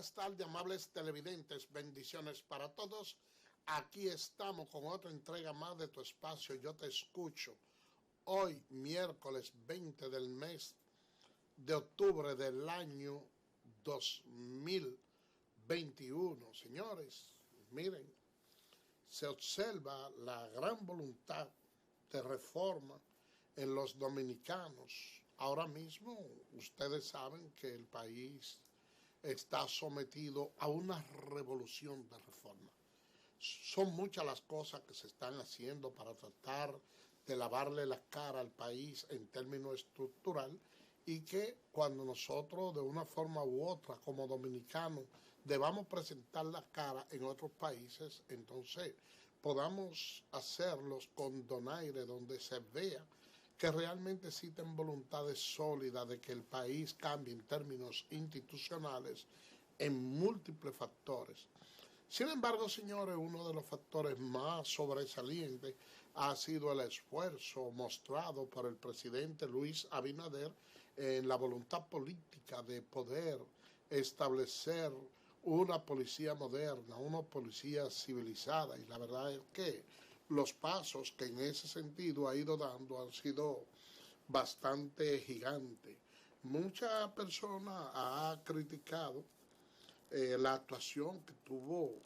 buenas tardes, amables televidentes, bendiciones para todos. Aquí estamos con otra entrega más de tu espacio, Yo Te Escucho. Hoy, miércoles 20 del mes de octubre del año 2021. Señores, miren, se observa la gran voluntad de reforma en los dominicanos. Ahora mismo, ustedes saben que el país está sometido a una revolución de reforma. Son muchas las cosas que se están haciendo para tratar de lavarle la cara al país en términos estructural, y que cuando nosotros de una forma u otra como dominicanos debamos presentar la cara en otros países, entonces podamos hacerlos con donaire, donde se vea que realmente existen voluntades sólidas de que el país cambie en términos institucionales en múltiples factores. Sin embargo, señores, uno de los factores más sobresalientes ha sido el esfuerzo mostrado por el presidente Luis Abinader en la voluntad política de poder establecer una policía moderna, una policía civilizada, y la verdad es que los pasos que en ese sentido ha ido dando han sido bastante gigantes. Muchas personas han criticado la actuación que tuvo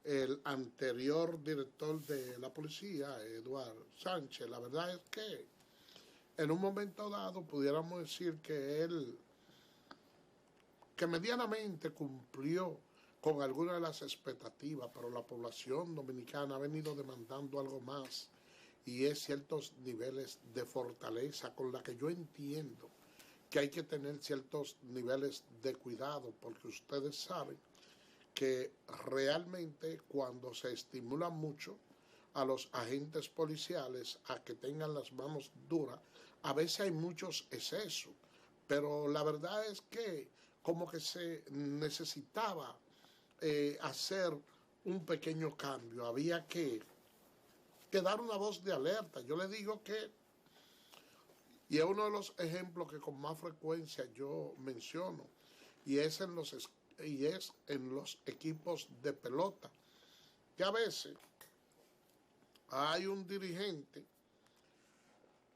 el anterior director de la policía, Eduardo Sánchez. La verdad es que en un momento dado pudiéramos decir que él, que medianamente cumplió con algunas de las expectativas, pero la población dominicana ha venido demandando algo más, y es ciertos niveles de fortaleza, con la que yo entiendo que hay que tener ciertos niveles de cuidado, porque ustedes saben que realmente cuando se estimula mucho a los agentes policiales a que tengan las manos duras, a veces hay muchos excesos, pero la verdad es que como que se necesitaba hacer un pequeño cambio, había que dar una voz de alerta. Yo le digo que, y es uno de los ejemplos que con más frecuencia yo menciono, y es en los equipos de pelota, que a veces hay un dirigente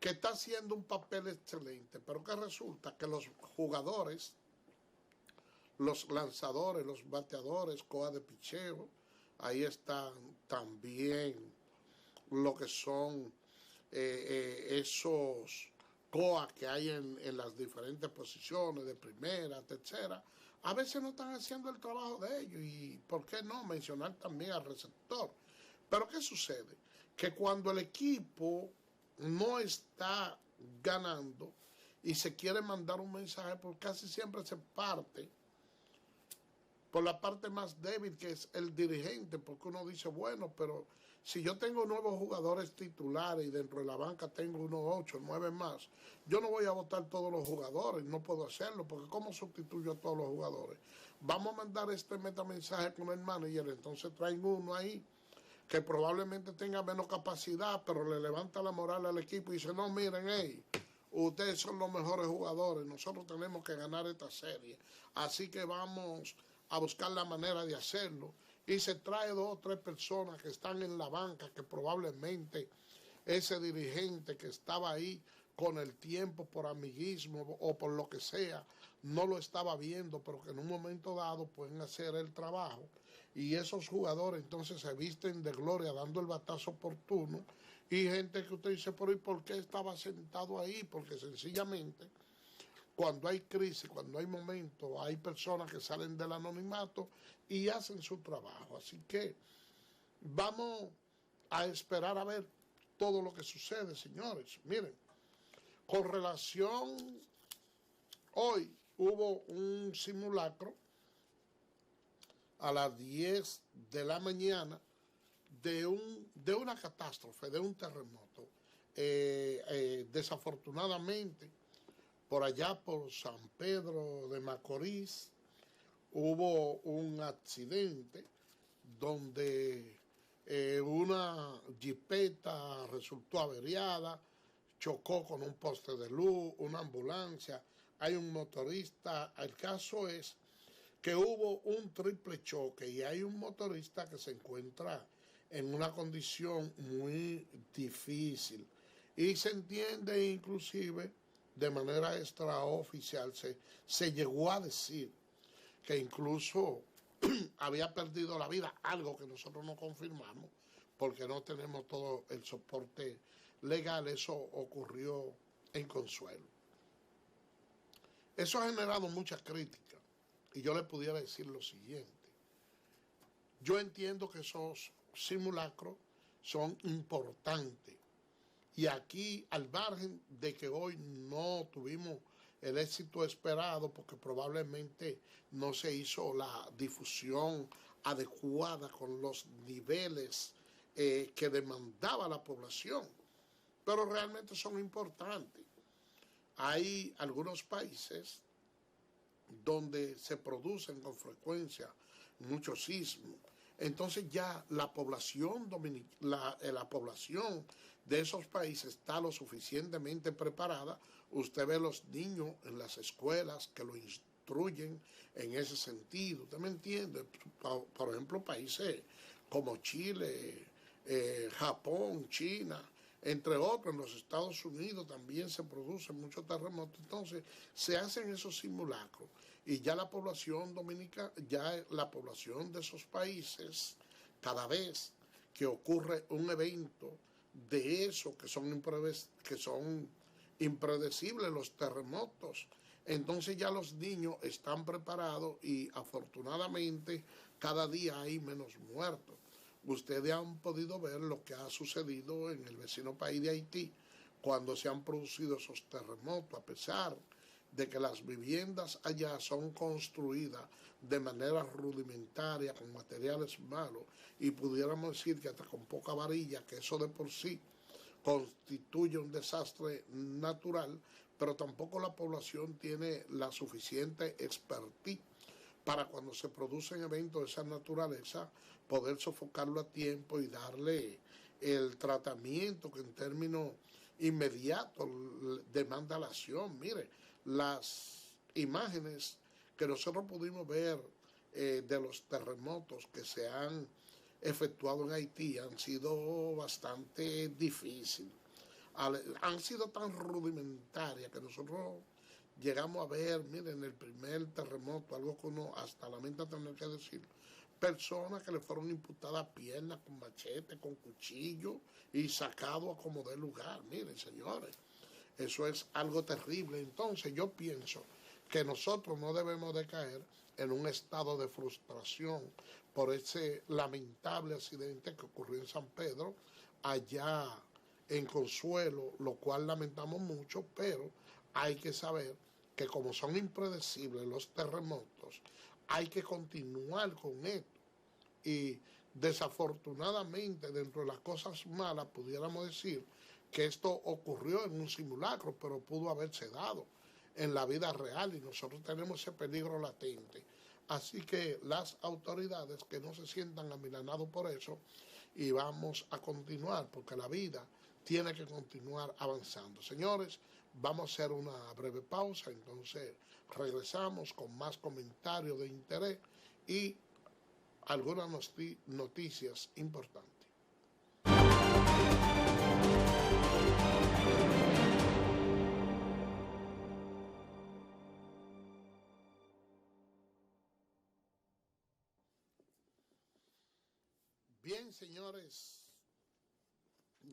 que está haciendo un papel excelente, pero que resulta que los jugadores, los lanzadores, los bateadores, coa de picheo, ahí están también lo que son esos coas que hay en las diferentes posiciones, de primera, tercera, a veces no están haciendo el trabajo de ellos. Y por qué no mencionar también al receptor. Pero ¿qué sucede? Que cuando el equipo no está ganando y se quiere mandar un mensaje, pues casi siempre se parte por la parte más débil, que es el dirigente, porque uno dice, bueno, pero si yo tengo nuevos jugadores titulares y dentro de la banca tengo unos 8, 9 más, yo no voy a votar todos los jugadores, no puedo hacerlo, porque ¿cómo sustituyo a todos los jugadores? Vamos a mandar este metamensaje con el manager, entonces traen uno ahí que probablemente tenga menos capacidad, pero le levanta la moral al equipo y dice, no, miren, hey, ustedes son los mejores jugadores, nosotros tenemos que ganar esta serie, así que vamos a buscar la manera de hacerlo, y se trae 2 o 3 personas que están en la banca, que probablemente ese dirigente que estaba ahí con el tiempo, por amiguismo o por lo que sea, no lo estaba viendo, pero que en un momento dado pueden hacer el trabajo, y esos jugadores entonces se visten de gloria dando el batazo oportuno, y gente que usted dice, pero ¿y por qué estaba sentado ahí? Porque sencillamente cuando hay crisis, cuando hay momentos, hay personas que salen del anonimato y hacen su trabajo. Así que vamos a esperar a ver todo lo que sucede, señores. Miren, con relación, hoy hubo un simulacro a las 10 de la mañana de una catástrofe, de un terremoto. Desafortunadamente, por allá por San Pedro de Macorís, hubo un accidente donde una jipeta resultó averiada, chocó con un poste de luz, una ambulancia, hay un motorista. El caso es que hubo un triple choque y hay un motorista que se encuentra en una condición muy difícil. Y se entiende inclusive de manera extraoficial, se llegó a decir que incluso había perdido la vida, algo que nosotros no confirmamos porque no tenemos todo el soporte legal. Eso ocurrió en Consuelo. Eso ha generado mucha crítica y yo le pudiera decir lo siguiente. Yo entiendo que esos simulacros son importantes y aquí, al margen de que hoy no tuvimos el éxito esperado porque probablemente no se hizo la difusión adecuada con los niveles que demandaba la población, pero realmente son importantes. Hay algunos países donde se producen con frecuencia muchos sismos. Entonces ya la población la población de esos países está lo suficientemente preparada. Usted ve los niños en las escuelas que lo instruyen en ese sentido. ¿Usted me entiende? Por ejemplo, países como Chile, Japón, China, entre otros, en los Estados Unidos también se producen muchos terremotos. Entonces se hacen esos simulacros y ya la población dominicana, ya la población de esos países, cada vez que ocurre un evento de eso, que son impredecibles los terremotos, entonces ya los niños están preparados y afortunadamente cada día hay menos muertos. Ustedes han podido ver lo que ha sucedido en el vecino país de Haití cuando se han producido esos terremotos, a pesar de que las viviendas allá son construidas de manera rudimentaria, con materiales malos, y pudiéramos decir que hasta con poca varilla, que eso de por sí constituye un desastre natural, pero tampoco la población tiene la suficiente expertise para cuando se producen eventos de esa naturaleza, poder sofocarlo a tiempo y darle el tratamiento que en términos inmediatos demanda la acción. Mire, las imágenes que nosotros pudimos ver de los terremotos que se han efectuado en Haití han sido bastante difíciles. Han sido tan rudimentarias que nosotros llegamos a ver, miren, en el primer terremoto, algo que uno hasta lamenta tener que decir, personas que le fueron imputadas piernas con machete, con cuchillo y sacado a como de lugar. Miren, señores, eso es algo terrible. Entonces yo pienso que nosotros no debemos de caer en un estado de frustración por ese lamentable accidente que ocurrió en San Pedro, allá en Consuelo, lo cual lamentamos mucho, pero hay que saber que como son impredecibles los terremotos, hay que continuar con esto. Y desafortunadamente, dentro de las cosas malas, pudiéramos decir que esto ocurrió en un simulacro, pero pudo haberse dado en la vida real y nosotros tenemos ese peligro latente. Así que las autoridades que no se sientan amilanados por eso y vamos a continuar, porque la vida tiene que continuar avanzando. Señores, vamos a hacer una breve pausa, entonces regresamos con más comentarios de interés y algunas noticias importantes. Bien, señores,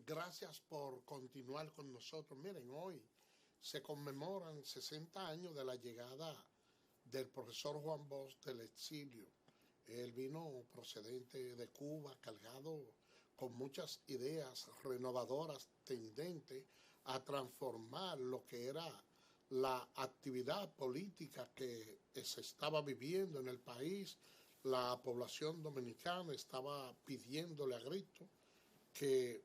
gracias por continuar con nosotros. Miren, hoy se conmemoran 60 años de la llegada del profesor Juan Bosch del exilio. Él vino procedente de Cuba, cargado con muchas ideas renovadoras, tendentes a transformar lo que era la actividad política que se estaba viviendo en el país. La población dominicana estaba pidiéndole a grito que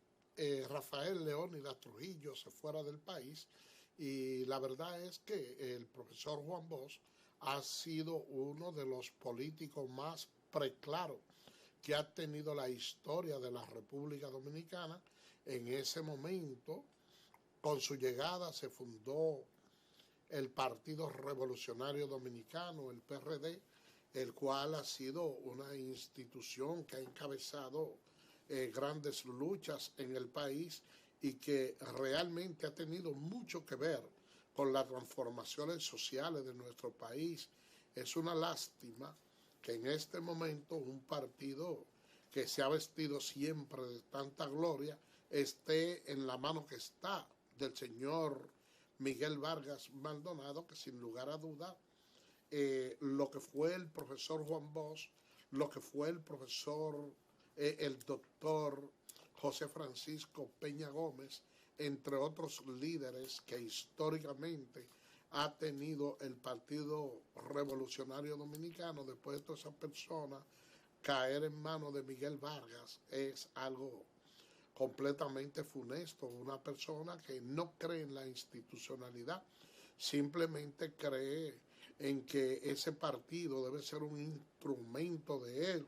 Rafael Leónidas Trujillo se fuera del país, y la verdad es que el profesor Juan Bosch ha sido uno de los políticos más preclaros que ha tenido la historia de la República Dominicana. En ese momento, con su llegada, se fundó el Partido Revolucionario Dominicano, el PRD, el cual ha sido una institución que ha encabezado grandes luchas en el país y que realmente ha tenido mucho que ver con las transformaciones sociales de nuestro país. Es una lástima que en este momento un partido que se ha vestido siempre de tanta gloria esté en la mano que está del señor Miguel Vargas Maldonado, que sin lugar a duda lo que fue el profesor Juan Bosch, lo que fue el profesor, el doctor José Francisco Peña Gómez, entre otros líderes que históricamente ha tenido el Partido Revolucionario Dominicano, después de toda esa persona caer en manos de Miguel Vargas, es algo completamente funesto. Una persona que no cree en la institucionalidad, simplemente cree en que ese partido debe ser un instrumento de él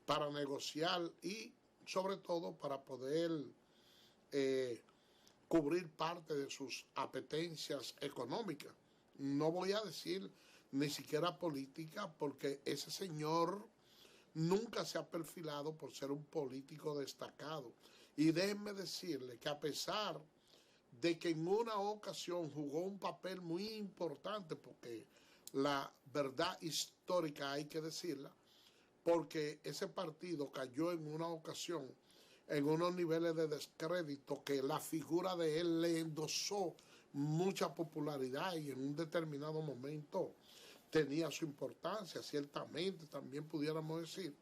para negociar y sobre todo para poder cubrir parte de sus apetencias económicas. No voy a decir ni siquiera política, porque ese señor nunca se ha perfilado por ser un político destacado. Y déjenme decirle que a pesar de que en una ocasión jugó un papel muy importante, porque la verdad histórica hay que decirla, porque ese partido cayó en una ocasión en unos niveles de descrédito que la figura de él le endosó mucha popularidad y en un determinado momento tenía su importancia. Ciertamente también pudiéramos decir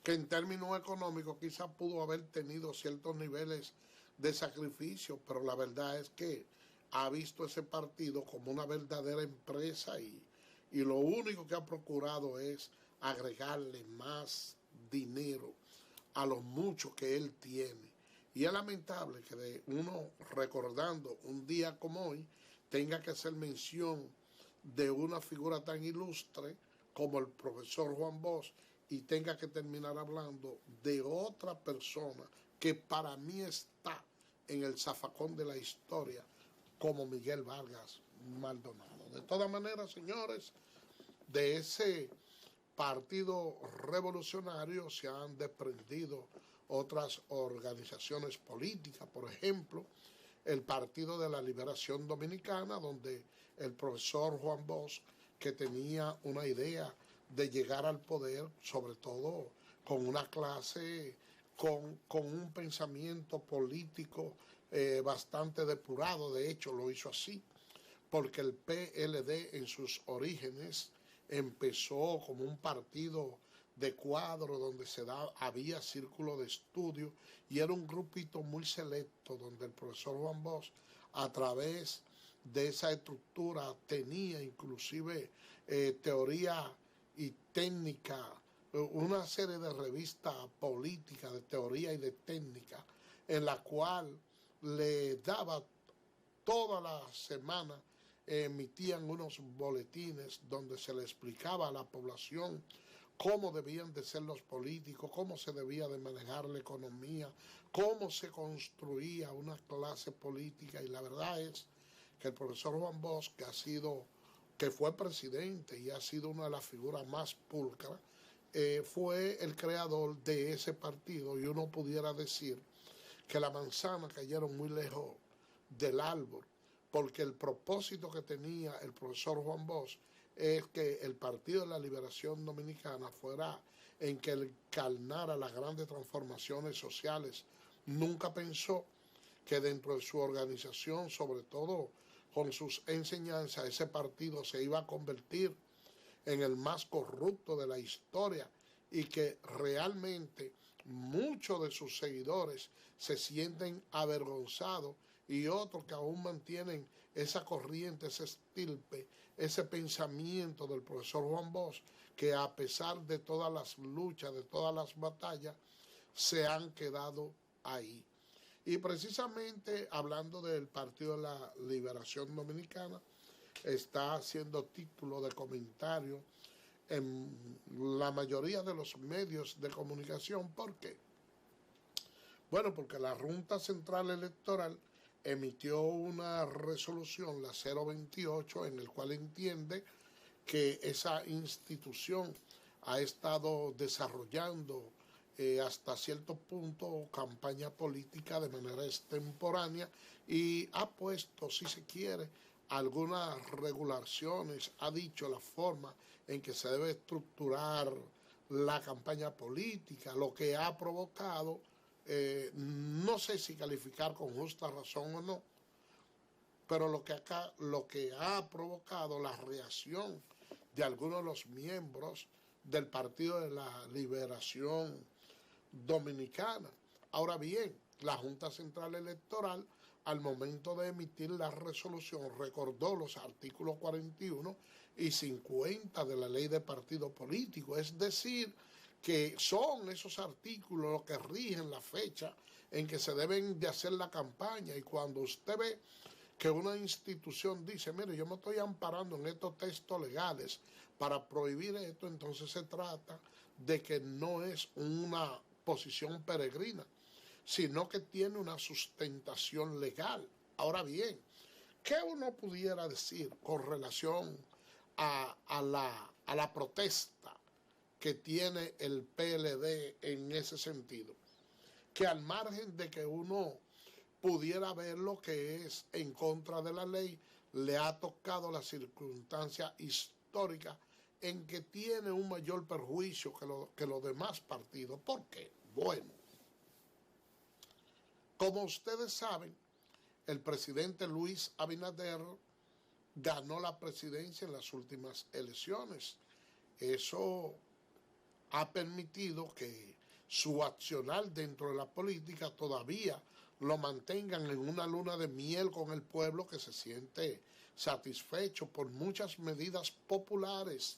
que en términos económicos quizás pudo haber tenido ciertos niveles de sacrificio, pero la verdad es que ha visto ese partido como una verdadera empresa y lo único que ha procurado es agregarle más dinero a lo mucho que él tiene. Y es lamentable que de uno, recordando un día como hoy, tenga que hacer mención de una figura tan ilustre como el profesor Juan Bosch y tenga que terminar hablando de otra persona que para mí está en el zafacón de la historia como Miguel Vargas Maldonado. De todas maneras, señores, de ese partido revolucionario se han desprendido otras organizaciones políticas, por ejemplo, el Partido de la Liberación Dominicana, donde el profesor Juan Bosch, que tenía una idea de llegar al poder, sobre todo con una clase, con un pensamiento político bastante depurado. De hecho, lo hizo así, porque el PLD en sus orígenes empezó como un partido de cuadro donde había círculo de estudio y era un grupito muy selecto donde el profesor Juan Bosch, a través de esa estructura, tenía inclusive teoría y técnica, una serie de revistas políticas de teoría y de técnica, en la cual le daba toda la semana, emitían unos boletines donde se le explicaba a la población cómo debían de ser los políticos, cómo se debía de manejar la economía, cómo se construía una clase política. Y la verdad es que el profesor Juan Bosch, que fue presidente y ha sido una de las figuras más pulcras, fue el creador de ese partido, y uno pudiera decir que la manzana cayeron muy lejos del árbol, porque el propósito que tenía el profesor Juan Bosch es que el Partido de la Liberación Dominicana fuera en que encarnara las grandes transformaciones sociales. Nunca pensó que dentro de su organización, sobre todo con sus enseñanzas, ese partido se iba a convertir en el más corrupto de la historia y que realmente muchos de sus seguidores se sienten avergonzados y otros que aún mantienen esa corriente, ese estirpe, ese pensamiento del profesor Juan Bosch, que a pesar de todas las luchas, de todas las batallas, se han quedado ahí. Y precisamente hablando del Partido de la Liberación Dominicana, está haciendo título de comentario en la mayoría de los medios de comunicación. ¿Por qué? Bueno, porque la Junta Central Electoral emitió una resolución, la 028, en el cual entiende que esa institución ha estado desarrollando hasta cierto punto campaña política de manera extemporánea y ha puesto, si se quiere, algunas regulaciones, ha dicho la forma en que se debe estructurar la campaña política, lo que ha provocado, no sé si calificar con justa razón o no, pero lo que ha provocado la reacción de algunos de los miembros del Partido de la Liberación Dominicana. Ahora bien, la Junta Central Electoral, al momento de emitir la resolución, recordó los artículos 41 y 50 de la Ley de Partido Político, es decir, que son esos artículos los que rigen la fecha en que se deben de hacer la campaña. Y cuando usted ve que una institución dice, mire, yo me estoy amparando en estos textos legales para prohibir esto, entonces se trata de que no es una posición peregrina, sino que tiene una sustentación legal. Ahora bien, ¿qué uno pudiera decir con relación a la protesta que tiene el PLD en ese sentido? Que al margen de que uno pudiera ver lo que es en contra de la ley, le ha tocado la circunstancia histórica en que tiene un mayor perjuicio que los demás partidos. ¿Por qué? Bueno, como ustedes saben, el presidente Luis Abinader ganó la presidencia en las últimas elecciones. Eso ha permitido que su accionar dentro de la política todavía lo mantengan en una luna de miel con el pueblo, que se siente satisfecho por muchas medidas populares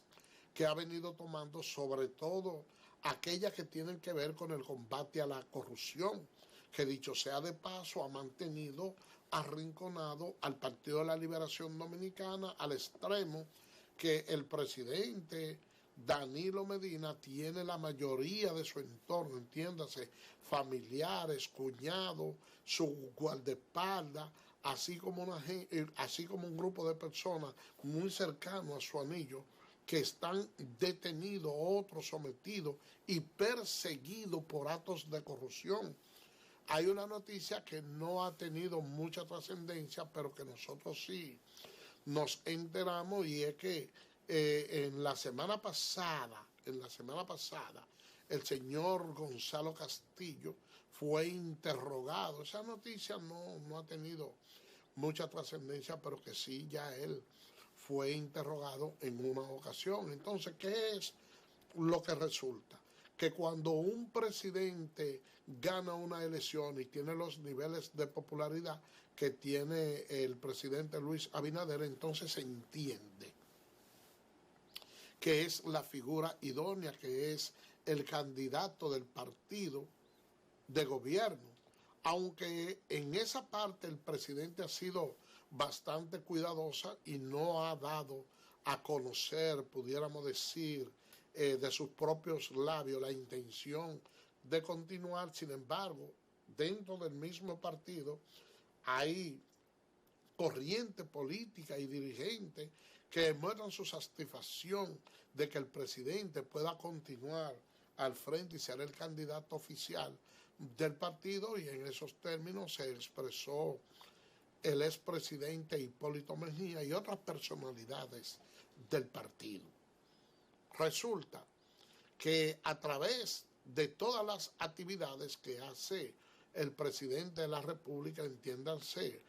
que ha venido tomando, sobre todo aquellas que tienen que ver con el combate a la corrupción, que dicho sea de paso ha mantenido arrinconado al Partido de la Liberación Dominicana al extremo que el presidente Danilo Medina tiene la mayoría de su entorno, entiéndase, familiares, cuñados, su guardaespaldas, así como un grupo de personas muy cercanos a su anillo, que están detenidos, otros sometidos y perseguidos por actos de corrupción. Hay una noticia que no ha tenido mucha trascendencia, pero que nosotros sí nos enteramos, y es que en la semana pasada, el señor Gonzalo Castillo fue interrogado. Esa noticia no ha tenido mucha trascendencia, pero que sí ya él fue interrogado en una ocasión. Entonces, ¿qué es lo que resulta? Que cuando un presidente gana una elección y tiene los niveles de popularidad que tiene el presidente Luis Abinader, entonces se entiende que es la figura idónea, que es el candidato del partido de gobierno. Aunque en esa parte el presidente ha sido bastante cuidadosa y no ha dado a conocer, pudiéramos decir, de sus propios labios la intención de continuar. Sin embargo, dentro del mismo partido hay corriente política y dirigentes que muestran su satisfacción de que el presidente pueda continuar al frente y ser el candidato oficial del partido, y en esos términos se expresó el expresidente Hipólito Mejía y otras personalidades del partido. Resulta que a través de todas las actividades que hace el presidente de la República, entiéndanse,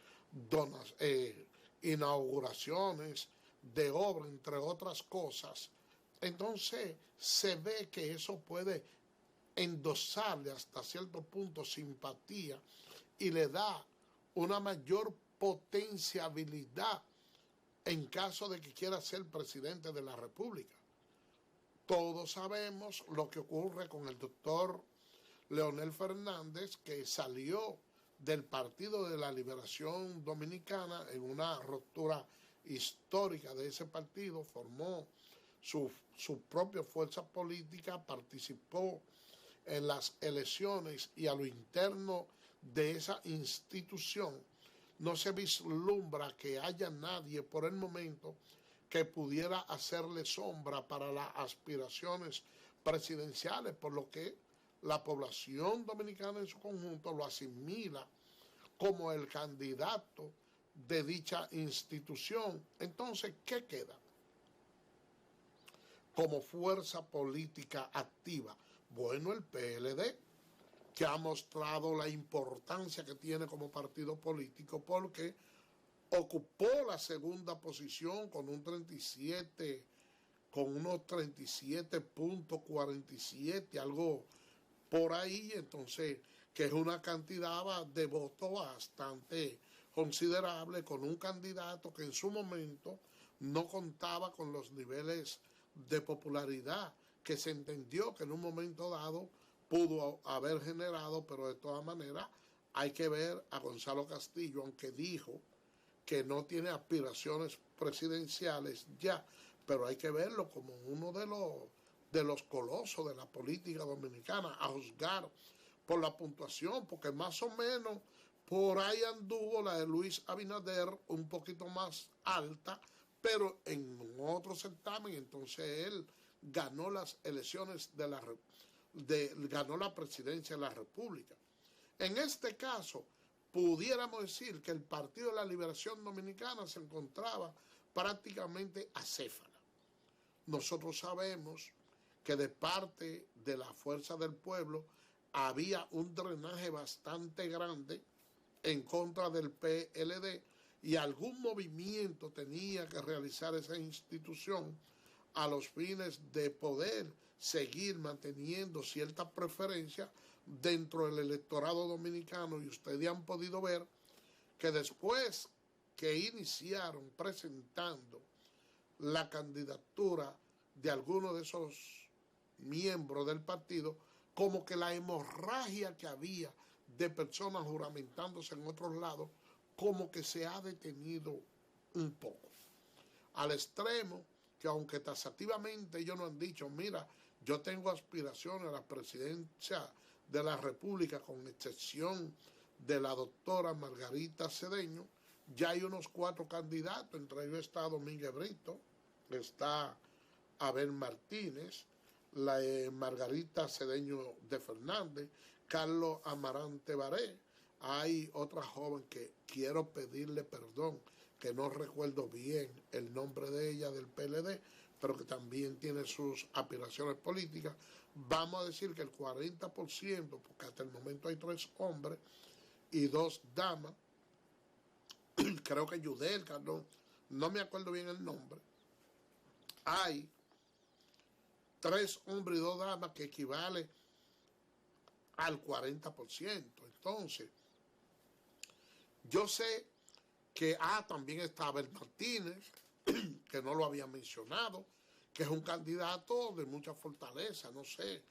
inauguraciones de obra, entre otras cosas, entonces se ve que eso puede endosarle hasta cierto punto simpatía y le da una mayor potenciabilidad en caso de que quiera ser presidente de la República. Todos sabemos lo que ocurre con el doctor Leonel Fernández, que salió del Partido de la Liberación Dominicana en una ruptura histórica de ese partido, formó su propia fuerza política, participó en las elecciones, y a lo interno de esa institución no se vislumbra que haya nadie por el momento que pudiera hacerle sombra para las aspiraciones presidenciales, por lo que la población dominicana en su conjunto lo asimila como el candidato de dicha institución. Entonces, ¿qué queda como fuerza política activa? Bueno, el PLD, que ha mostrado la importancia que tiene como partido político, porque ocupó la segunda posición con un 37, con unos 37.47, algo por ahí, entonces, que es una cantidad de votos bastante considerable, con un candidato que en su momento no contaba con los niveles de popularidad que se entendió que en un momento dado pudo haber generado, pero de todas maneras hay que ver a Gonzalo Castillo, aunque dijo que no tiene aspiraciones presidenciales ya, pero hay que verlo como uno de los colosos de la política dominicana, a juzgar por la puntuación, porque más o menos por ahí anduvo la de Luis Abinader un poquito más alta, pero en otro certamen entonces él ganó las elecciones ganó la presidencia de la República. En este caso, pudiéramos decir que el Partido de la Liberación Dominicana se encontraba prácticamente acéfala. Nosotros sabemos que de parte de la Fuerza del Pueblo había un drenaje bastante grande en contra del PLD y algún movimiento tenía que realizar esa institución a los fines de poder seguir manteniendo cierta preferencia dentro del electorado dominicano, y ustedes han podido ver que después que iniciaron presentando la candidatura de algunos de esos miembros del partido, como que la hemorragia que había de personas juramentándose en otros lados, como que se ha detenido un poco. Al extremo que aunque taxativamente ellos no han dicho, mira, yo tengo aspiraciones a la presidencia de la República, con excepción de la doctora Margarita Cedeño, ya hay unos 4 candidatos, entre ellos está Domínguez Brito, está Abel Martínez, la Margarita Cedeño de Fernández, Carlos Amarante Baré. Hay otra joven que quiero pedirle perdón, que no recuerdo bien el nombre de ella, del PLD, pero que también tiene sus aspiraciones políticas. Vamos a decir que el 40%, porque hasta el momento hay 3 hombres y 2 damas, creo que Yudelka, no me acuerdo bien el nombre, hay 3 hombres y 2 damas que equivale al 40%. Entonces, yo sé que también está Abel Martínez, que no lo había mencionado, que es un candidato de mucha fortaleza, no sé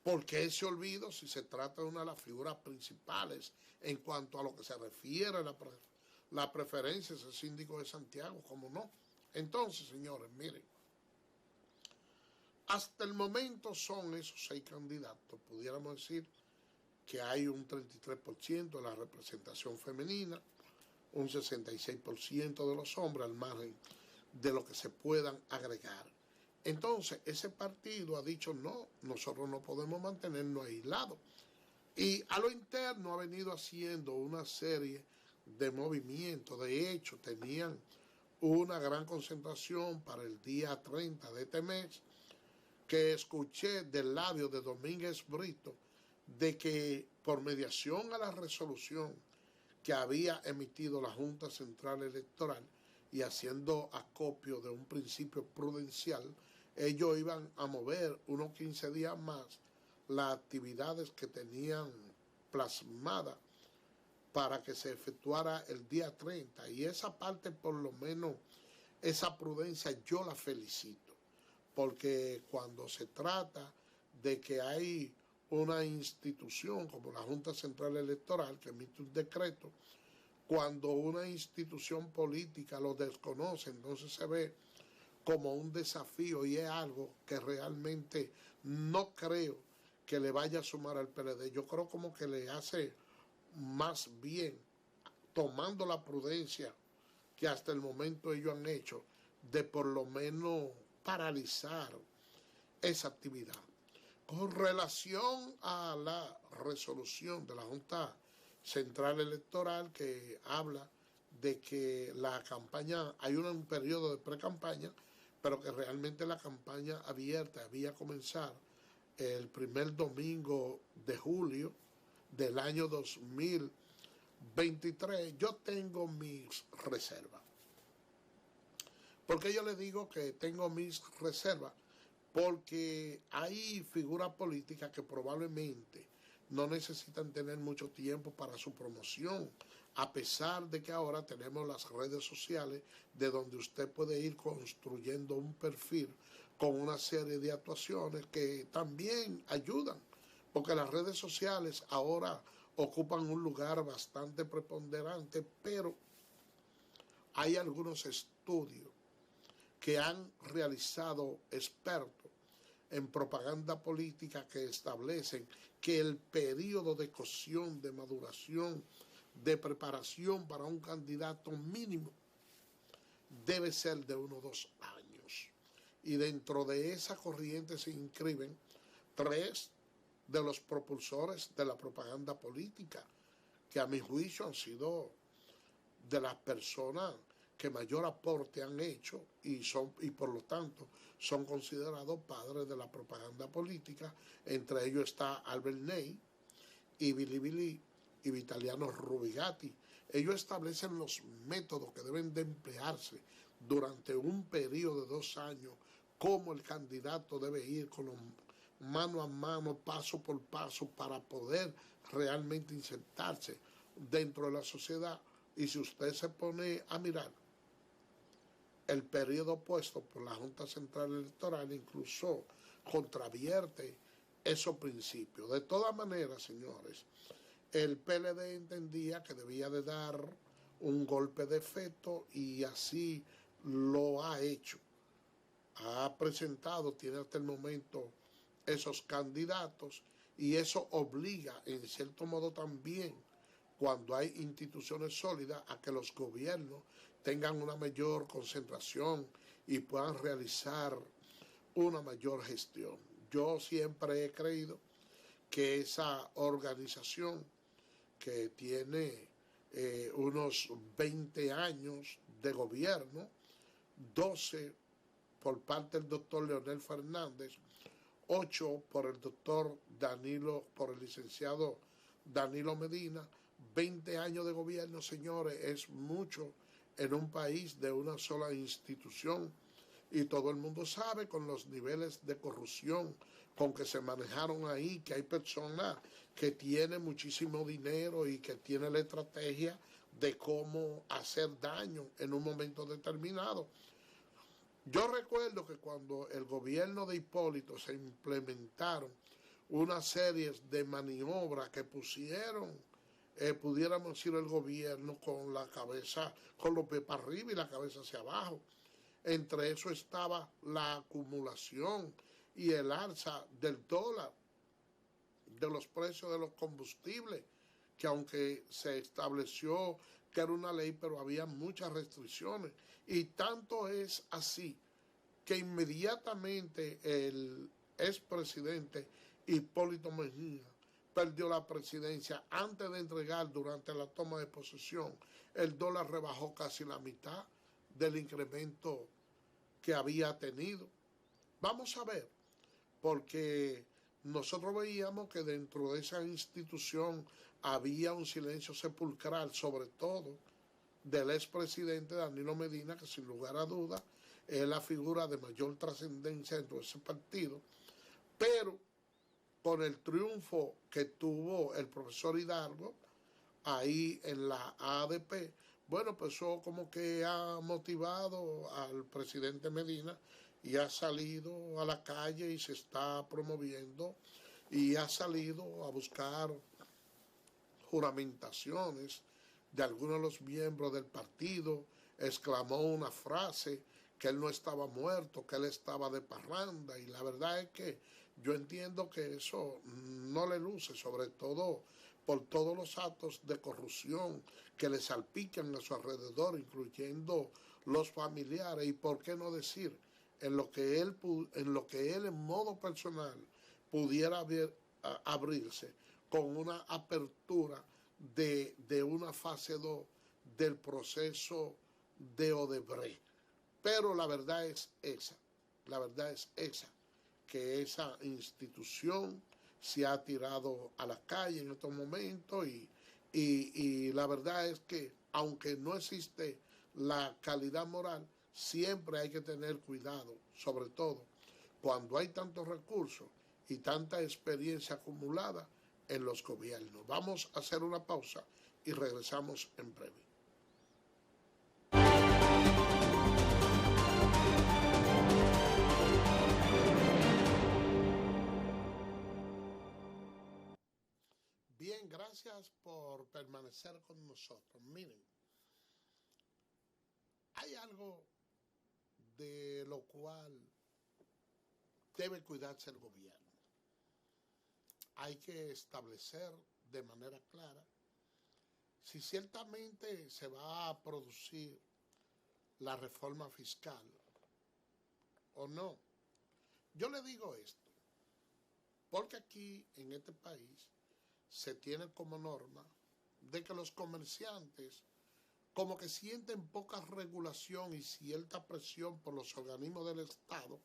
por qué ese olvido si se trata de una de las figuras principales en cuanto a lo que se refiere a la preferencia de ese síndico de Santiago, ¿cómo no? Entonces, señores, miren, hasta el momento son esos 6 candidatos. Pudiéramos decir que hay un 33% de la representación femenina, un 66% de los hombres, al margen de lo que se puedan agregar. Entonces, ese partido ha dicho, no, nosotros no podemos mantenernos aislados. Y a lo interno ha venido haciendo una serie de movimientos. De hecho, tenían una gran concentración para el día 30 de este mes, que escuché del labio de Domínguez Brito, de que por mediación a la resolución que había emitido la Junta Central Electoral y haciendo acopio de un principio prudencial, ellos iban a mover unos 15 días más las actividades que tenían plasmadas para que se efectuara el día 30. Y esa parte, por lo menos, esa prudencia yo la felicito, porque cuando se trata de que hay una institución como la Junta Central Electoral que emite un decreto, cuando una institución política lo desconoce, entonces se ve como un desafío, y es algo que realmente no creo que le vaya a sumar al PLD. Yo creo como que le hace más bien, tomando la prudencia que hasta el momento ellos han hecho, de por lo menos paralizar esa actividad. Con relación a la resolución de la Junta Central Electoral que habla de que la campaña, hay un periodo de pre-campaña, pero que realmente la campaña abierta había comenzado el primer domingo de julio del año 2023, yo tengo mis reservas. ¿Por qué yo le digo que tengo mis reservas? Porque hay figuras políticas que probablemente no necesitan tener mucho tiempo para su promoción, a pesar de que ahora tenemos las redes sociales de donde usted puede ir construyendo un perfil con una serie de actuaciones que también ayudan, porque las redes sociales ahora ocupan un lugar bastante preponderante, pero hay algunos estudios que han realizado expertos en propaganda política que establecen que el periodo de cocción, de maduración, de preparación para un candidato mínimo debe ser de 1 o 2 años. Y dentro de esa corriente se inscriben 3 de los propulsores de la propaganda política, que a mi juicio han sido de las personas que mayor aporte han hecho y por lo tanto son considerados padres de la propaganda política. Entre ellos está Albert Ney y Bilibili y Vitaliano Rubigati. Ellos establecen los métodos que deben de emplearse durante un periodo de 2 años, cómo el candidato debe ir con los mano a mano, paso por paso, para poder realmente insertarse dentro de la sociedad. Y si usted se pone a mirar el periodo puesto por la Junta Central Electoral, incluso contravierte esos principios. De todas maneras, señores, el PLD entendía que debía de dar un golpe de efecto y así lo ha hecho. Ha presentado, tiene hasta el momento esos candidatos y eso obliga en cierto modo también, cuando hay instituciones sólidas, a que los gobiernos tengan una mayor concentración y puedan realizar una mayor gestión. Yo siempre he creído que esa organización que tiene unos 20 años de gobierno, 12 por parte del doctor Leonel Fernández, 8 por el doctor Danilo, por el licenciado Danilo Medina, 20 años de gobierno, señores, es mucho en un país de una sola institución, y todo el mundo sabe con los niveles de corrupción con que se manejaron ahí, que hay personas que tienen muchísimo dinero y que tienen la estrategia de cómo hacer daño en un momento determinado. Yo recuerdo que cuando el gobierno de Hipólito se implementaron una serie de maniobras que pusieron, pudiéramos decir, el gobierno con la cabeza, con los pies para arriba y la cabeza hacia abajo. Entre eso estaba la acumulación y el alza del dólar, de los precios de los combustibles, que aunque se estableció que era una ley, pero había muchas restricciones. Y tanto es así que inmediatamente el expresidente Hipólito Mejía perdió la presidencia, antes de entregar, durante la toma de posesión, el dólar rebajó casi la mitad del incremento que había tenido. Vamos a ver, porque nosotros veíamos que dentro de esa institución había un silencio sepulcral, sobre todo del expresidente Danilo Medina, que sin lugar a dudas es la figura de mayor trascendencia dentro de ese partido, pero con el triunfo que tuvo el profesor Hidalgo ahí en la ADP, bueno, pues eso como que ha motivado al presidente Medina y ha salido a la calle y se está promoviendo y ha salido a buscar juramentaciones de algunos de los miembros del partido, exclamó una frase, que él no estaba muerto, que él estaba de parranda, y la verdad es que yo entiendo que eso no le luce, sobre todo por todos los actos de corrupción que le salpican a su alrededor, incluyendo los familiares, y por qué no decir, en lo que él en modo personal pudiera abrirse con una apertura de una fase 2 del proceso de Odebrecht. Pero la verdad es esa, que esa institución se ha tirado a la calle en estos momentos y la verdad es que aunque no existe la calidad moral, siempre hay que tener cuidado, sobre todo cuando hay tantos recursos y tanta experiencia acumulada en los gobiernos. Vamos a hacer una pausa y regresamos en breve. Bien, gracias por permanecer con nosotros. Miren, hay algo de lo cual debe cuidarse el gobierno. Hay que establecer de manera clara si ciertamente se va a producir la reforma fiscal o no. Yo le digo esto, porque aquí en este país se tiene como norma de que los comerciantes como que sienten poca regulación y cierta presión por los organismos del Estado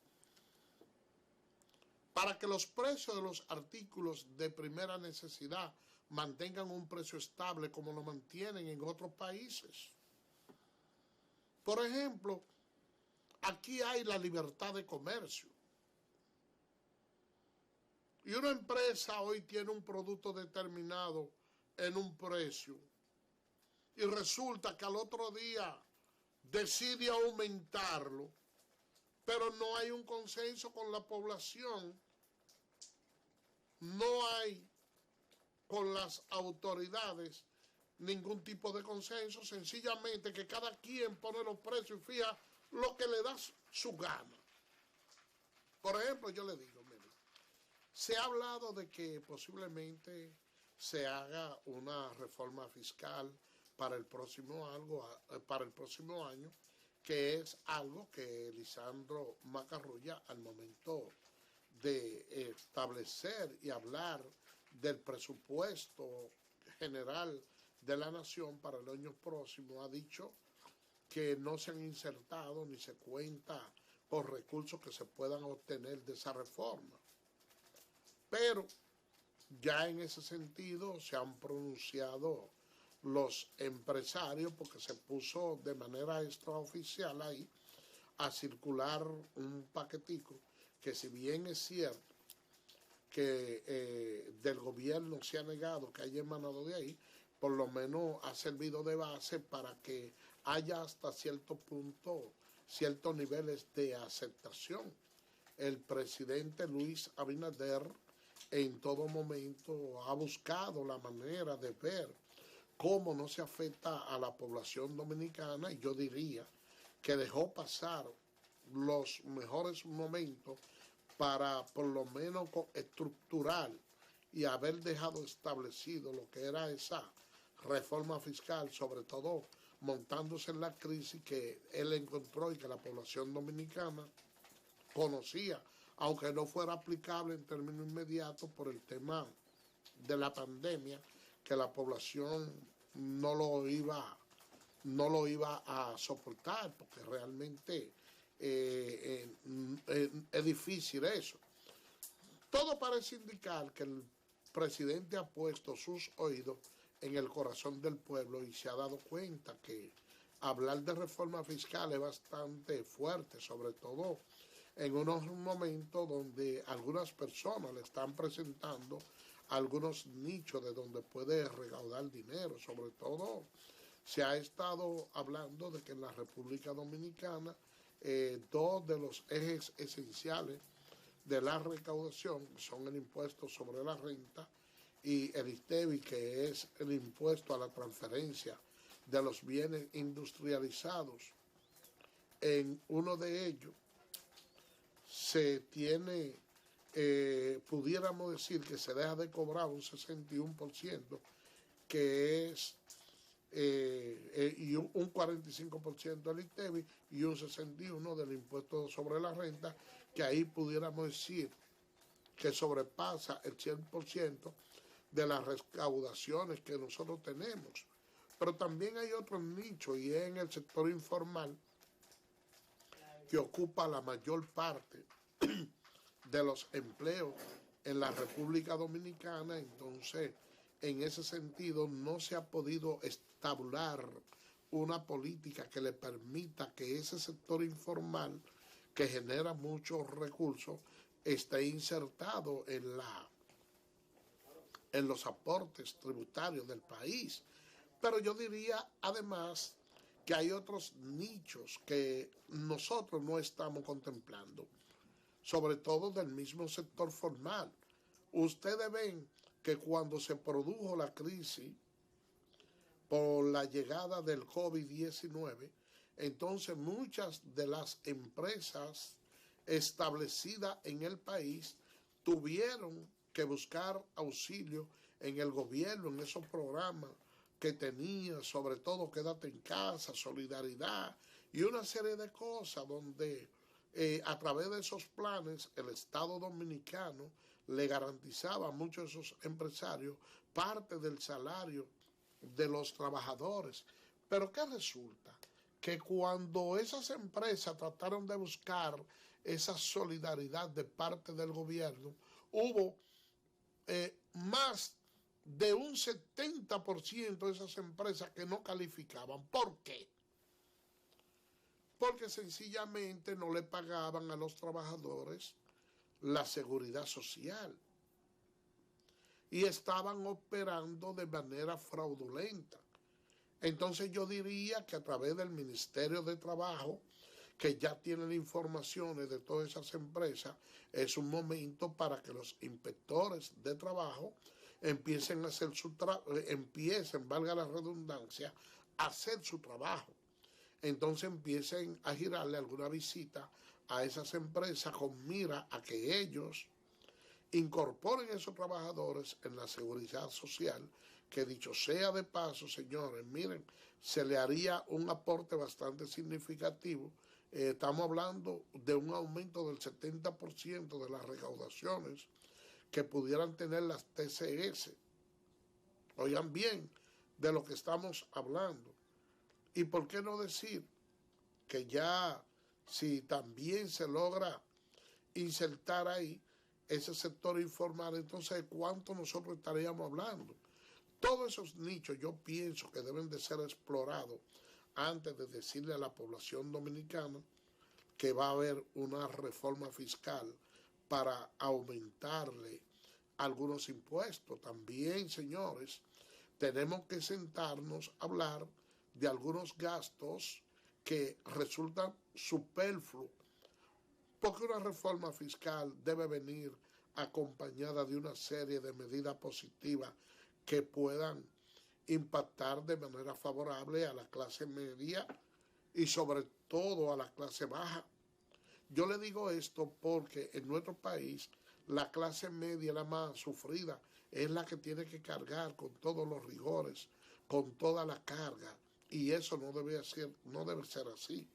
para que los precios de los artículos de primera necesidad mantengan un precio estable como lo mantienen en otros países. Por ejemplo, aquí hay la libertad de comercio. Y una empresa hoy tiene un producto determinado en un precio y resulta que al otro día decide aumentarlo, pero no hay un consenso con la población, no hay con las autoridades ningún tipo de consenso, sencillamente que cada quien pone los precios y fija lo que le da su gana. Por ejemplo, yo le digo, mire, se ha hablado de que posiblemente se haga una reforma fiscal para el próximo año, que es algo que Lisandro Macarrulla, al momento de establecer y hablar del presupuesto general de la nación para el año próximo, ha dicho que no se han insertado ni se cuenta con recursos que se puedan obtener de esa reforma. Pero ya en ese sentido se han pronunciado los empresarios, porque se puso de manera extraoficial ahí a circular un paquetico que, si bien es cierto que del gobierno se ha negado que haya emanado de ahí, por lo menos ha servido de base para que haya hasta cierto punto ciertos niveles de aceptación. El presidente Luis Abinader en todo momento ha buscado la manera de ver cómo no se afecta a la población dominicana, y yo diría que dejó pasar los mejores momentos para por lo menos estructurar y haber dejado establecido lo que era esa reforma fiscal, sobre todo montándose en la crisis que él encontró y que la población dominicana conocía, aunque no fuera aplicable en términos inmediatos por el tema de la pandemia, que la población no lo iba a soportar, porque realmente es difícil eso. Todo parece indicar que el presidente ha puesto sus oídos en el corazón del pueblo y se ha dado cuenta que hablar de reforma fiscal es bastante fuerte, sobre todo en unos momentos donde algunas personas le están presentando algunos nichos de donde puede recaudar dinero. Sobre todo se ha estado hablando de que en la República Dominicana dos de los ejes esenciales de la recaudación son el impuesto sobre la renta y el ITEVI, que es el impuesto a la transferencia de los bienes industrializados. En uno de ellos se tiene pudiéramos decir que se deja de cobrar un 61%, que es y un 45% del ITEVI y un 61% del impuesto sobre la renta, que ahí pudiéramos decir que sobrepasa el 100% de las recaudaciones que nosotros tenemos. Pero también hay otro nicho, y es en el sector informal, que ocupa la mayor parte de los empleos en la República Dominicana. Entonces, en ese sentido, no se ha podido establecer una política que le permita que ese sector informal, que genera muchos recursos, esté insertado en los aportes tributarios del país. Pero yo diría, además, que hay otros nichos que nosotros no estamos contemplando, sobre todo del mismo sector formal. Ustedes ven que cuando se produjo la crisis por la llegada del COVID-19, entonces muchas de las empresas establecidas en el país tuvieron que buscar auxilio en el gobierno, en esos programas que tenía, sobre todo Quédate en Casa, Solidaridad y una serie de cosas donde a través de esos planes el Estado Dominicano le garantizaba a muchos de esos empresarios parte del salario de los trabajadores. Pero ¿qué resulta? Que cuando esas empresas trataron de buscar esa solidaridad de parte del gobierno, hubo más de un 70% de esas empresas que no calificaban. ¿Por qué? Porque sencillamente no le pagaban a los trabajadores la seguridad social y estaban operando de manera fraudulenta. Entonces yo diría que a través del Ministerio de Trabajo, que ya tienen informaciones de todas esas empresas, es un momento para que los inspectores de trabajo empiecen a hacer valga la redundancia, a hacer su trabajo. Entonces empiecen a girarle alguna visita a esas empresas con mira a que ellos incorporen a esos trabajadores en la seguridad social, que dicho sea de paso, señores, miren, se le haría un aporte bastante significativo. Estamos hablando de un aumento del 70% de las recaudaciones que pudieran tener las TCS. Oigan bien de lo que estamos hablando. ¿Y por qué no decir que ya, si también se logra insertar ahí ese sector informal, entonces de cuánto nosotros estaríamos hablando? Todos esos nichos yo pienso que deben de ser explorados antes de decirle a la población dominicana que va a haber una reforma fiscal para aumentarle algunos impuestos. También, señores, tenemos que sentarnos a hablar de algunos gastos que resultan superfluos, porque una reforma fiscal debe venir acompañada de una serie de medidas positivas que puedan impactar de manera favorable a la clase media y sobre todo a la clase baja. Yo le digo esto porque en nuestro país la clase media, la más sufrida, es la que tiene que cargar con todos los rigores, con toda la carga, y eso no debe ser así.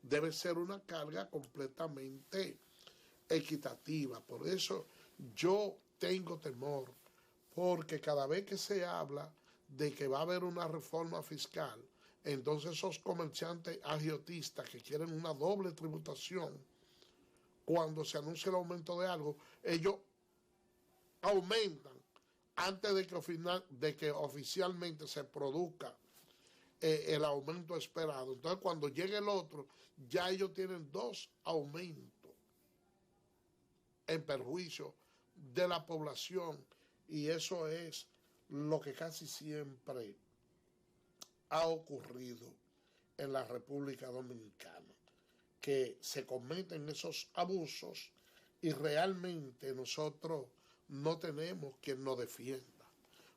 Debe ser una carga completamente equitativa. Por eso yo tengo temor, porque cada vez que se habla de que va a haber una reforma fiscal, entonces esos comerciantes agiotistas que quieren una doble tributación, cuando se anuncia el aumento de algo, ellos aumentan antes de que oficialmente se produzca el aumento esperado. Entonces, cuando llegue el otro, ya ellos tienen dos aumentos en perjuicio de la población, y eso es lo que casi siempre ha ocurrido en la República Dominicana, que se cometen esos abusos y realmente nosotros no tenemos quien nos defienda.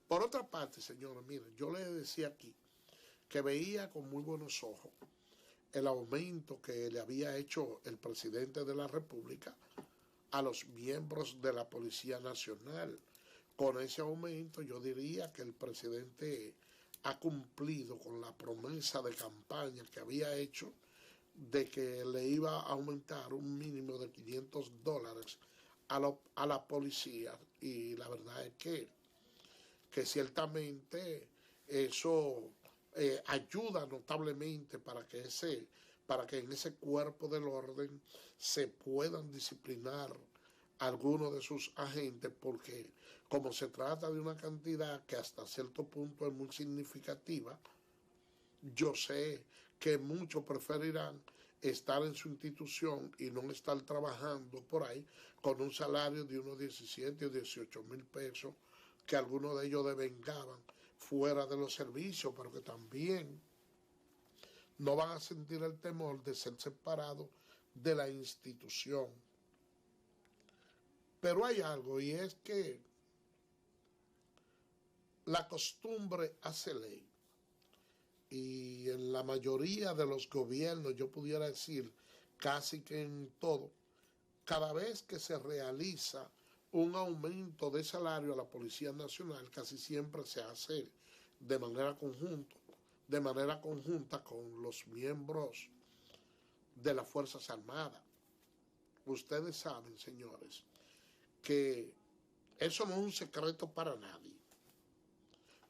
Por otra parte, señores, miren, yo les decía aquí que veía con muy buenos ojos el aumento que le había hecho el presidente de la República a los miembros de la Policía Nacional. Con ese aumento yo diría que el presidente ha cumplido con la promesa de campaña que había hecho de que le iba a aumentar un mínimo de $500 a la policía, y la verdad es que ciertamente eso ayuda notablemente para que en ese cuerpo del orden se puedan disciplinar algunos de sus agentes, porque como se trata de una cantidad que hasta cierto punto es muy significativa, yo sé que muchos preferirán estar en su institución y no estar trabajando por ahí con un salario de unos 17 o 18 mil pesos, que algunos de ellos devengaban fuera de los servicios, pero que también no van a sentir el temor de ser separados de la institución. Pero hay algo, y es que la costumbre hace ley. Y en la mayoría de los gobiernos, yo pudiera decir casi que en todo, cada vez que se realiza un aumento de salario a la Policía Nacional, casi siempre se hace de manera conjunta con los miembros de las Fuerzas Armadas. Ustedes saben, señores, que eso no es un secreto para nadie,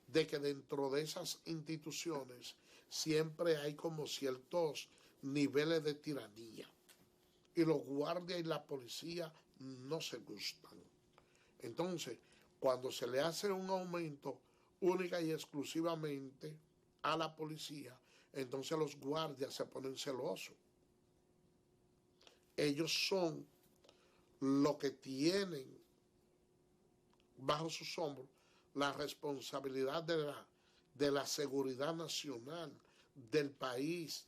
de que dentro de esas instituciones siempre hay como ciertos niveles de tiranía, y los guardias y la policía no se gustan. Entonces, cuando se le hace un aumento única y exclusivamente a la policía, entonces los guardias se ponen celosos. Ellos son los que tienen bajo sus hombros la responsabilidad de la seguridad nacional del país,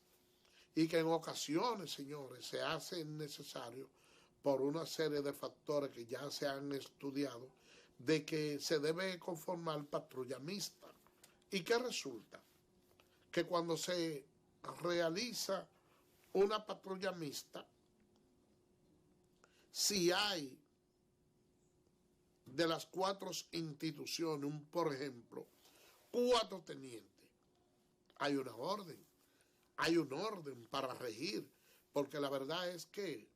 y que en ocasiones, señores, se hace necesario por una serie de factores que ya se han estudiado, de que se debe conformar patrulla mixta. ¿Y qué resulta? Que cuando se realiza una patrulla mixta, si hay de las 4 instituciones, por ejemplo, 4 tenientes, hay una orden, hay un orden para regir, porque la verdad es que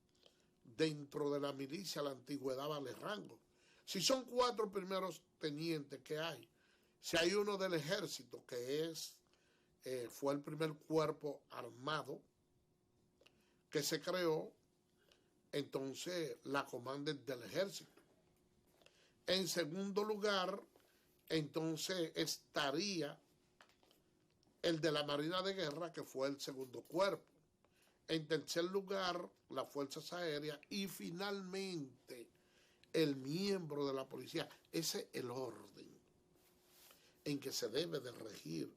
dentro de la milicia la antigüedad vale rango. Si son 4 primeros tenientes que hay, si hay uno del ejército que fue el primer cuerpo armado que se creó, entonces la comanda es del ejército. En segundo lugar, entonces estaría el de la Marina de Guerra, que fue el segundo cuerpo. En tercer lugar, las Fuerzas Aéreas, y finalmente el miembro de la policía. Ese es el orden en que se debe de regir,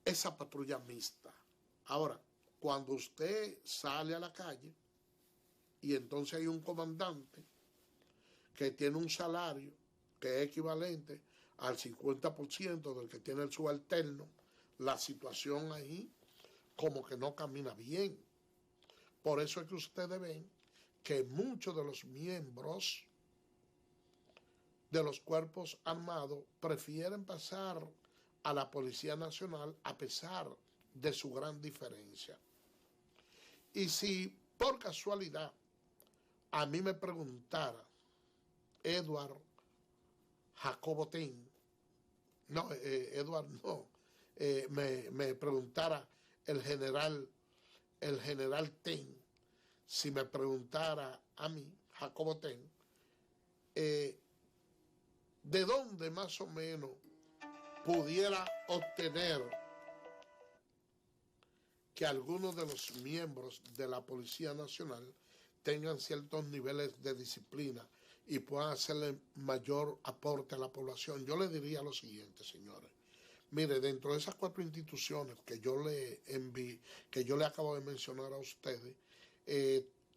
esa patrulla mixta. Ahora, cuando usted sale a la calle y entonces hay un comandante que tiene un salario que es equivalente al 50% del que tiene el subalterno, la situación ahí como que no camina bien. Por eso es que ustedes ven que muchos de los miembros de los cuerpos armados prefieren pasar a la Policía Nacional a pesar de su gran diferencia. Y si por casualidad a mí me preguntara Edward Jacobo Ten, me preguntara el general Ten, si me preguntara a mí, Jacobo Ten, de dónde más o menos pudiera obtener que algunos de los miembros de la Policía Nacional tengan ciertos niveles de disciplina y puedan hacerle mayor aporte a la población, yo le diría lo siguiente, señores. Mire, dentro de esas 4 instituciones que yo le acabo de mencionar a ustedes,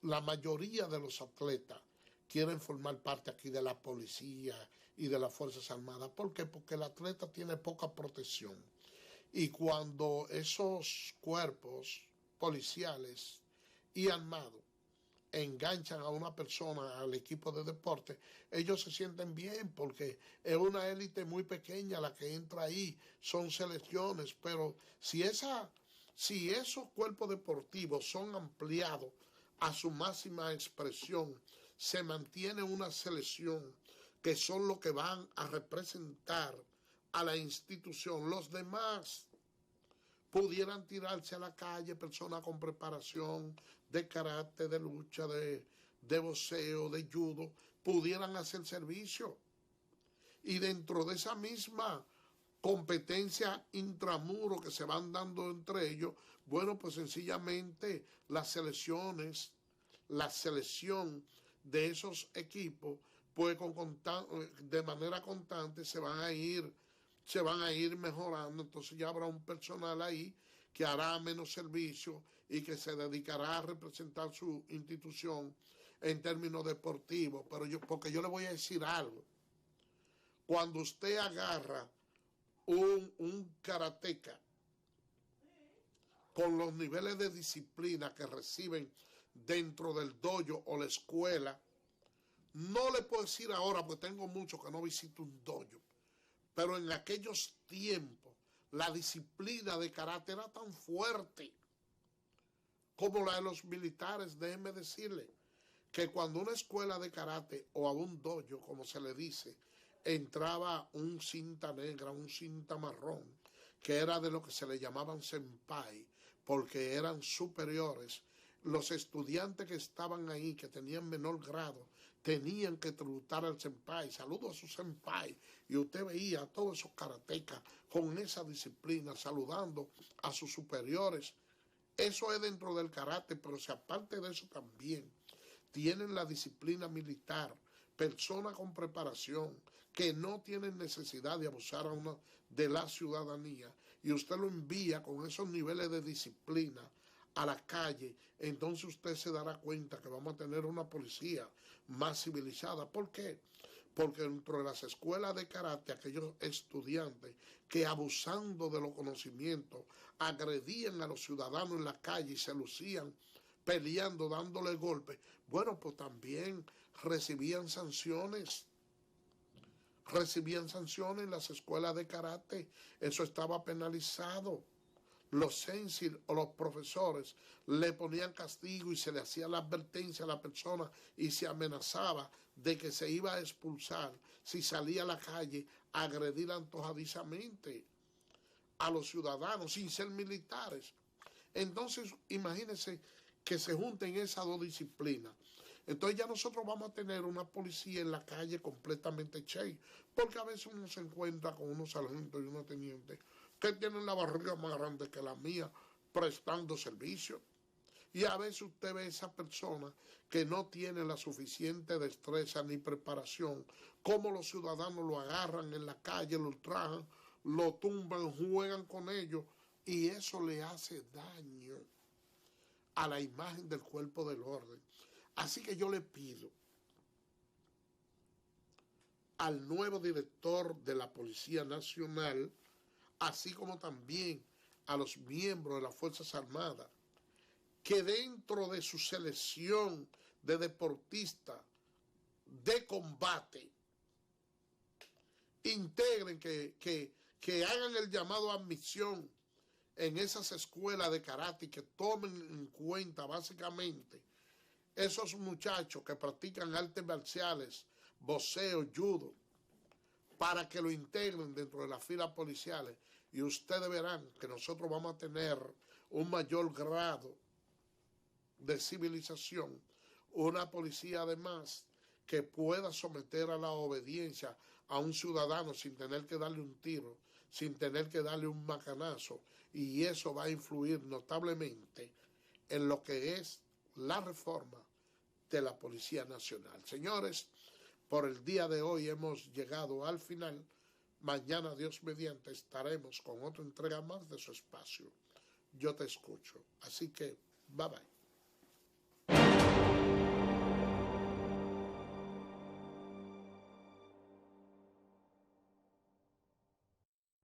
la mayoría de los atletas quieren formar parte aquí de la policía y de las Fuerzas Armadas. ¿Por qué? Porque el atleta tiene poca protección. Y cuando esos cuerpos policiales y armados enganchan a una persona al equipo de deporte, ellos se sienten bien porque es una élite muy pequeña la que entra ahí, son selecciones, pero si esos cuerpos deportivos son ampliados a su máxima expresión, se mantiene una selección que son los que van a representar a la institución. Los demás pudieran tirarse a la calle, personas con preparación de karate, de lucha, de boxeo, de judo, pudieran hacer servicio. Y dentro de esa misma competencia intramuro que se van dando entre ellos, bueno, pues sencillamente la selección de esos equipos, pues de manera constante se van a ir mejorando. Entonces ya habrá un personal ahí que hará menos servicio y que se dedicará a representar su institución en términos deportivos. Porque yo le voy a decir algo. Cuando usted agarra un karateca con los niveles de disciplina que reciben dentro del dojo o la escuela, no le puedo decir ahora porque tengo mucho que no visito un dojo, pero en aquellos tiempos la disciplina de karate era tan fuerte como la de los militares. Déjenme decirle que cuando una escuela de karate o a un dojo, como se le dice, entraba un cinta negra, un cinta marrón, que era de lo que se le llamaban senpai, porque eran superiores, los estudiantes que estaban ahí, que tenían menor grado, tenían que tributar al senpai. Saludo a su senpai. Y usted veía a todos esos karatecas con esa disciplina, saludando a sus superiores. Eso es dentro del karate, pero si aparte de eso también tienen la disciplina militar, personas con preparación, que no tienen necesidad de abusar de la ciudadanía, y usted lo envía con esos niveles de disciplina a la calle, entonces usted se dará cuenta que vamos a tener una policía más civilizada. ¿Por qué? Porque dentro de las escuelas de karate, aquellos estudiantes que abusando de los conocimientos agredían a los ciudadanos en la calle y se lucían peleando, dándole golpes, bueno, pues también recibían sanciones en las escuelas de karate. Eso estaba penalizado. Los sensil o los profesores le ponían castigo y se le hacía la advertencia a la persona y se amenazaba de que se iba a expulsar si salía a la calle a agredir antojadizamente a los ciudadanos sin ser militares. Entonces, imagínense que se junten esas dos disciplinas. Entonces ya nosotros vamos a tener una policía en la calle completamente cheia, porque a veces uno se encuentra con unos sargentos y unos tenientes que tienen la barriga más grande que la mía prestando servicio. Y a veces usted ve a esa persona que no tiene la suficiente destreza ni preparación, como los ciudadanos lo agarran en la calle, lo ultrajan, lo tumban, juegan con ellos, y eso le hace daño a la imagen del cuerpo del orden. Así que yo le pido al nuevo director de la Policía Nacional, así como también a los miembros de las Fuerzas Armadas, que dentro de su selección de deportistas de combate integren, que hagan el llamado a admisión en esas escuelas de karate y que tomen en cuenta básicamente esos muchachos que practican artes marciales, boxeo, judo, para que lo integren dentro de las filas policiales, y ustedes verán que nosotros vamos a tener un mayor grado de civilización, una policía además que pueda someter a la obediencia a un ciudadano sin tener que darle un tiro, sin tener que darle un macanazo, y eso va a influir notablemente en lo que es la reforma de la Policía Nacional. Señores, por el día de hoy hemos llegado al final. Mañana, Dios mediante, estaremos con otra entrega más de su espacio. Yo te escucho. Así que, bye bye.